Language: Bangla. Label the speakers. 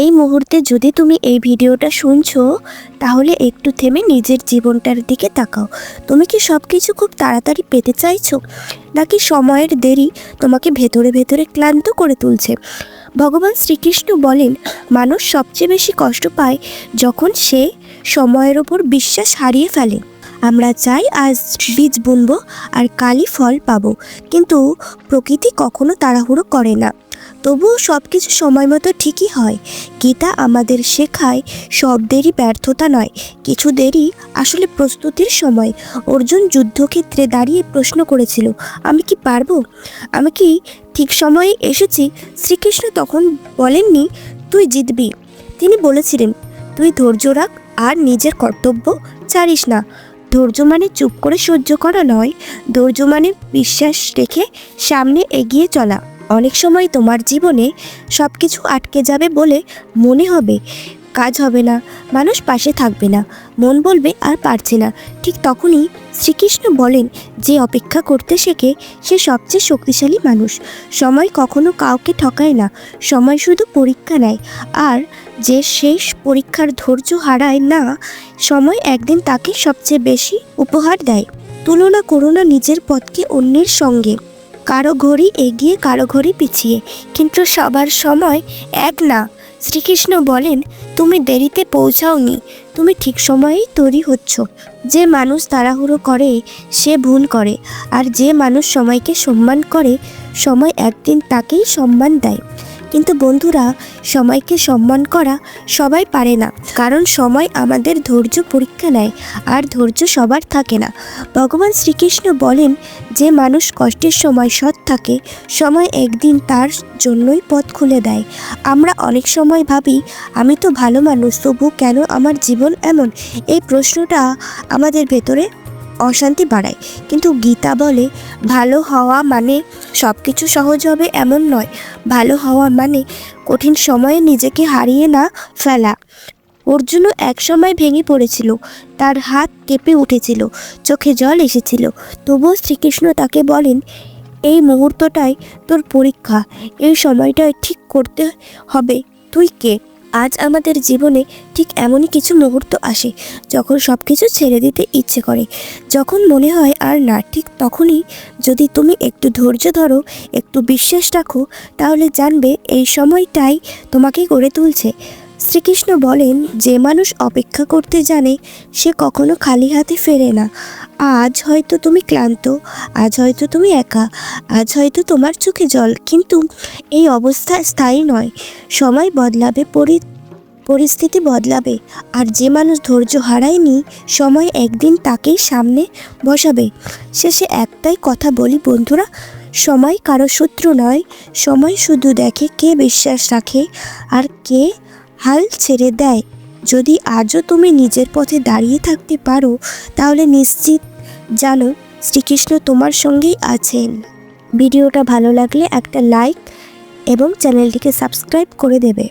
Speaker 1: এই মুহূর্তে যদি তুমি এই ভিডিওটা শুনছো, তাহলে একটু থেমে নিজের জীবনটার দিকে তাকাও। তুমি কি সব কিছু খুব তাড়াতাড়ি পেতে চাইছো, নাকি সময়ের দেরি তোমাকে ভেতরে ভেতরে ক্লান্ত করে তুলছে? ভগবান শ্রীকৃষ্ণ বলেন, মানুষ সবচেয়ে বেশি কষ্ট পায় যখন সে সময়ের ওপর বিশ্বাস হারিয়ে ফেলে। আমরা চাই আজ বীজ বুনবো আর কালই ফল পাবো, কিন্তু প্রকৃতি কখনো তাড়াহুড়ো করে না। তবুও সব কিছু সময় মতো ঠিকই হয়। গীতা আমাদের শেখায়, সব দেরি ব্যর্থতা নয়, কিছু দেরি আসলে প্রস্তুতির সময়। অর্জুন যুদ্ধক্ষেত্রে দাঁড়িয়ে প্রশ্ন করেছিল, আমি কি পারবো, আমি কি ঠিক সময়ে এসেছি? শ্রীকৃষ্ণ তখন বলেননি তুই জিতবি, তিনি বলেছিলেন তুই ধৈর্য রাখ আর নিজের কর্তব্য ছাড়িস না। ধৈর্য মানে চুপ করে সহ্য করা নয়, ধৈর্য মানে বিশ্বাস রেখে সামনে এগিয়ে চলা। অনেক সময় তোমার জীবনে সব কিছু আটকে যাবে বলে মনে হবে, কাজ হবে না, মানুষ পাশে থাকবে না, মন বলবে আর পারছে না। ঠিক তখনই শ্রীকৃষ্ণ বলেন, যে অপেক্ষা করতে শেখে সে সবচেয়ে শক্তিশালী মানুষ। সময় কখনো কাউকে ঠকায় না, সময় শুধু পরীক্ষা নেয়, আর যে শেষ পরীক্ষার ধৈর্য হারায় না, সময় একদিন তাকে সবচেয়ে বেশি উপহার দেয়। তুলনা করো না নিজের পথকে অন্যের সঙ্গে। কারো ঘড়ি এগিয়ে কারো ঘড়ি পিছিয়ে, কিন্তু সবার সময় এক না। শ্রীকৃষ্ণ বলেন, তুমি দেরিতে পৌঁছাওনি, তুমি ঠিক সময়েই তৈরি হচ্ছ। যে মানুষ তাড়াহুড়ো করে সে ভুল করে, আর যে মানুষ সময়কে সম্মান করে সময় একদিন তাকেই সম্মান দেয়। কিন্তু বন্ধুরা, সময়কে সম্মান করা সবাই পারে না, কারণ সময় আমাদের ধৈর্য পরীক্ষা নেয়, আর ধৈর্য সবার থাকে না। ভগবান শ্রীকৃষ্ণ বলেন, যে মানুষ কষ্টের সময় সৎ থাকে, সময় একদিন তার জন্যই পথ খুলে দেয়। আমরা অনেক সময় ভাবি, আমি তো ভালো মানুষ, তবু কেন আমার জীবন এমন? এই প্রশ্নটা আমাদের ভেতরে অশান্তি বাড়ায়। কিন্তু গীতা বলে, ভালো হওয়া মানে সব কিছু সহজ হবে এমন নয়। ভালো হওয়া মানে কঠিন সময়ে নিজেকে হারিয়ে না ফেলা। অর্জুনও এক সময় ভেঙে পড়েছিল, তার হাত কেঁপে উঠেছিল, চোখে জল এসেছিল, তবুও শ্রীকৃষ্ণ তাকে বলেন, এই মুহূর্তটাই তোর পরীক্ষা, এই সময়টাই ঠিক করতে হবে তুই কে। আজ আমাদের জীবনে ঠিক এমনই কিছু মুহূর্ত আসে যখন সব কিছু ছেড়ে দিতে ইচ্ছে করে, যখন মনে হয় আর না। ঠিক তখনই যদি তুমি একটু ধৈর্য ধরো, একটু বিশ্বাস রাখো, তাহলে জানবে এই সময়টাই তোমাকে গড়ে তুলছে। শ্রীকৃষ্ণ বলেন, যে মানুষ অপেক্ষা করতে জানে সে কখনো খালি হাতে ফেরে না। আজ হয়তো তুমি ক্লান্ত, আজ হয়তো তুমি একা, আজ হয়তো তোমার চোখে জল, কিন্তু এই অবস্থা স্থায়ী নয়। সময় বদলাবে, পরিস্থিতি বদলাবে, আর যে মানুষ ধৈর্য হারায়নি, সময় একদিন তাকেই সামনে বসাবে। শেষে একটাই কথা বলি বন্ধুরা, সময় কারো শত্রু নয়, সময় শুধু দেখে কে বিশ্বাস রাখে আর কে হাল ছেড়ে দেয়। যদি আজও তুমি নিজের পথে দাঁড়িয়ে থাকতে পারো, তাহলে নিশ্চিত জানো শ্রীকৃষ্ণ তোমার সঙ্গেই আছেন। ভিডিওটা ভালো লাগলে একটা লাইক এবং চ্যানেলটিকে সাবস্ক্রাইব করে দেবে।